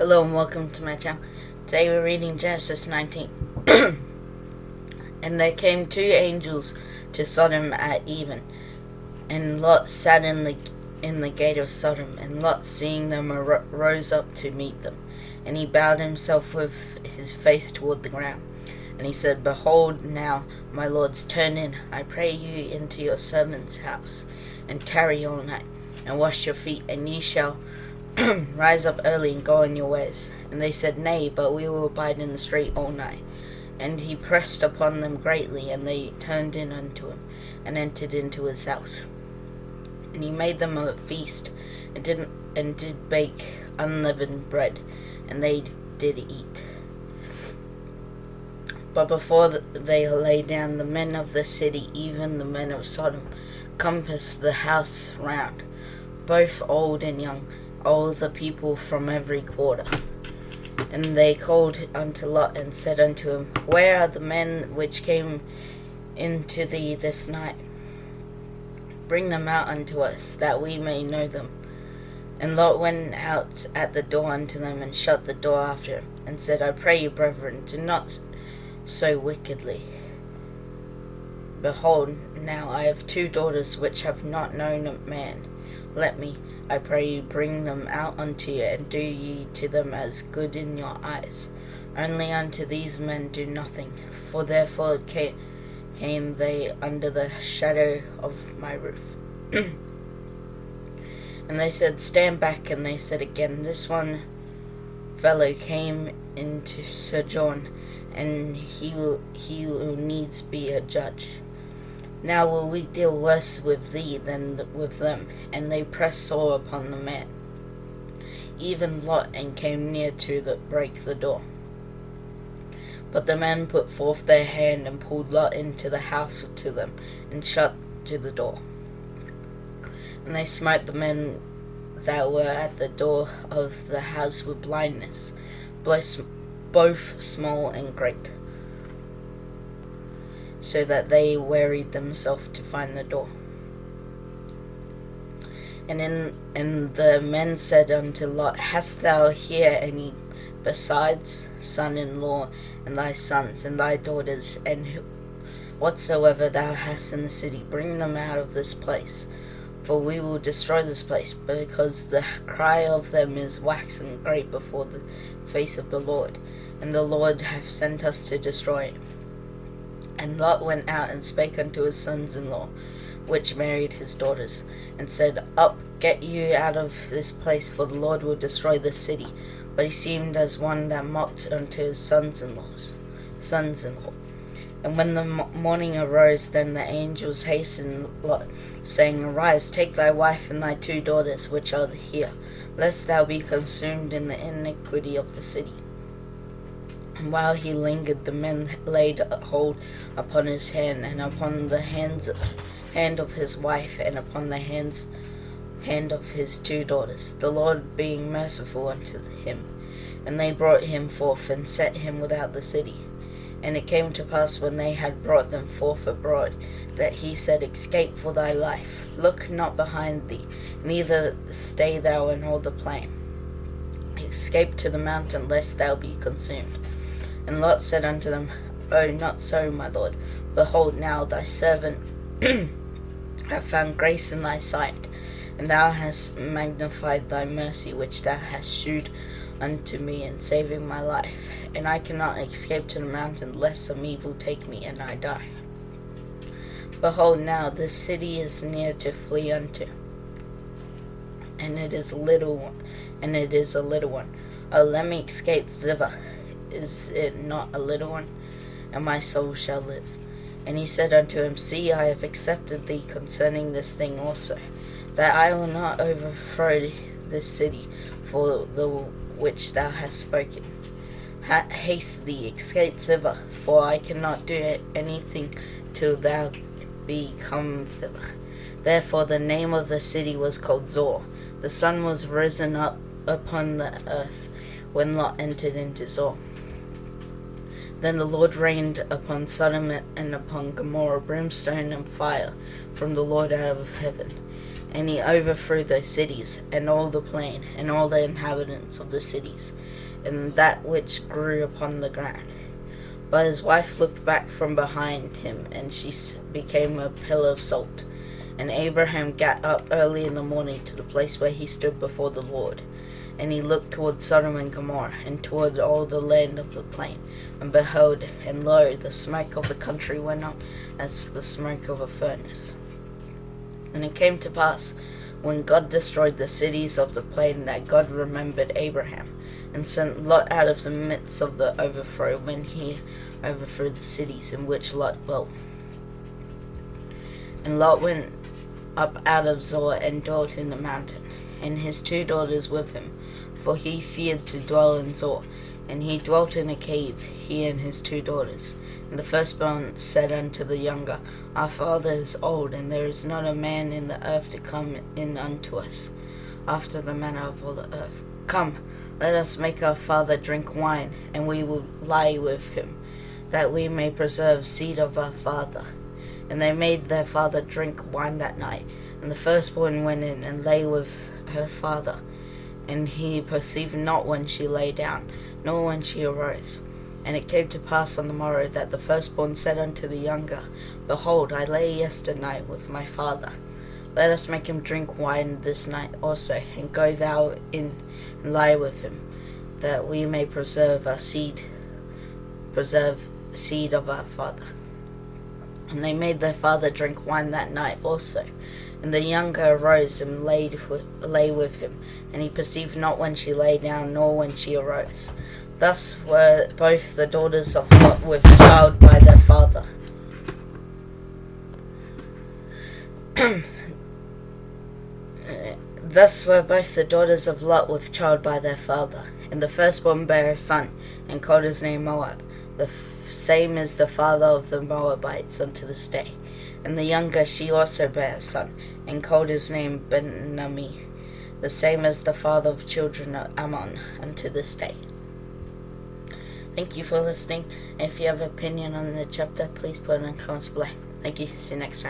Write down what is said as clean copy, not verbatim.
Hello and welcome to my channel. Today we're reading Genesis 19. And there came two angels to Sodom at even, and Lot sat in the gate of Sodom. And Lot, seeing them, rose up to meet them, and he bowed himself with his face toward the ground. And he said, Behold, now, my lords, turn in, I pray you, into your servant's house, and tarry all night, and wash your feet, and ye shall rise up early and go on your ways. And they said, Nay, but we will abide in the street all night. And he pressed upon them greatly, and they turned in unto him, and entered into his house. And he made them a feast, and did bake unleavened bread, and they did eat. But before they lay down, the men of the city, even the men of Sodom, compassed the house round, both old and young, all the people from every quarter. And they called unto Lot, and said unto him, Where are the men which came into thee this night? Bring them out unto us, that we may know them. And Lot went out at the door unto them, and shut the door after him, and said, I pray you, brethren, do not so wickedly. Behold, now I have two daughters which have not known a man. Let me, I pray you, bring them out unto you, and do ye to them as good in your eyes. Only unto these men do nothing, for therefore came they under the shadow of my roof. And they said, Stand back. And they said again, This one fellow came into sojourn, and he will needs be a judge. Now will we deal worse with thee than with them. And they pressed sore upon the man, even Lot, and came near to break the door. But the men put forth their hand, and pulled Lot into the house to them, and shut to the door. And they smote the men that were at the door of the house with blindness, both small and great, so that they wearied themselves to find the door. And the men said unto Lot, Hast thou here any besides son-in-law, and thy sons, and thy daughters, and whatsoever thou hast in the city? Bring them out of this place, for we will destroy this place, because the cry of them is waxen great before the face of the Lord, and the Lord hath sent us to destroy it. And Lot went out and spake unto his sons-in-law, which married his daughters, and said, Up, get you out of this place, for the Lord will destroy this city. But he seemed as one that mocked unto his sons-in-law. And when the morning arose, then the angels hastened Lot, saying, Arise, take thy wife and thy two daughters, which are here, lest thou be consumed in the iniquity of the city. And while he lingered, the men laid hold upon his hand, and upon the hand of his wife, and upon the hand of his two daughters, the Lord being merciful unto him. And they brought him forth, and set him without the city. And it came to pass, when they had brought them forth abroad, that he said, Escape for thy life, look not behind thee, neither stay thou in all the plain. Escape to the mountain, lest thou be consumed. And Lot said unto them, O, not so, my lord. Behold, now thy servant hath found grace in thy sight, and thou hast magnified thy mercy, which thou hast shewed unto me in saving my life. And I cannot escape to the mountain, lest some evil take me, and I die. Behold, now this city is near to flee unto, and it is a little one. Oh, let me escape thither. Is it not a little one? And my soul shall live. And he said unto him, See, I have accepted thee concerning this thing also, that I will not overthrow this city for the which thou hast spoken. Haste thee, escape thither, for I cannot do anything till thou be come thither. Therefore the name of the city was called Zor. The sun was risen up upon the earth when Lot entered into Zor. Then the Lord rained upon Sodom and upon Gomorrah brimstone and fire from the Lord out of heaven, And he overthrew those cities, and all the plain, and all the inhabitants of the cities, and that which grew upon the ground. But his wife looked back from behind him, and she became a pillar of salt. And Abraham got up early in the morning to the place where he stood before the Lord. And he looked toward Sodom and Gomorrah, and toward all the land of the plain. And behold, and lo, the smoke of the country went up as the smoke of a furnace. And it came to pass, when God destroyed the cities of the plain, that God remembered Abraham, and sent Lot out of the midst of the overthrow, when he overthrew the cities in which Lot dwelt. And Lot went up out of Zoar, and dwelt in the mountain, and his 2 daughters with him, for he feared to dwell in Zoar. And he dwelt in a cave, he and his 2 daughters. And the firstborn said unto the younger, Our father is old, and there is not a man in the earth to come in unto us, after the manner of all the earth. Come, let us make our father drink wine, and we will lie with him, that we may preserve seed of our father. And they made their father drink wine that night. And the firstborn went in and lay with her father. And he perceived not when she lay down, nor when she arose. And it came to pass on the morrow that the firstborn said unto the younger, Behold, I lay yesternight with my father. Let us make him drink wine this night also, and go thou in and lie with him, that we may preserve seed of our father. And they made their father drink wine that night also. And the younger arose and lay with him, and he perceived not when she lay down, nor when she arose. Thus were both the daughters of Lot with child by their father. Thus were both the daughters of Lot with child by their father. And the firstborn bare a son, and called his name Moab. The same is the father of the Moabites unto this day. And the younger she also bare a son, and called his name Ben-Ammi. The same as the father of children of Ammon unto this day. Thank you for listening. If you have an opinion on the chapter, please put it in the comments below. Thank you. See you next time.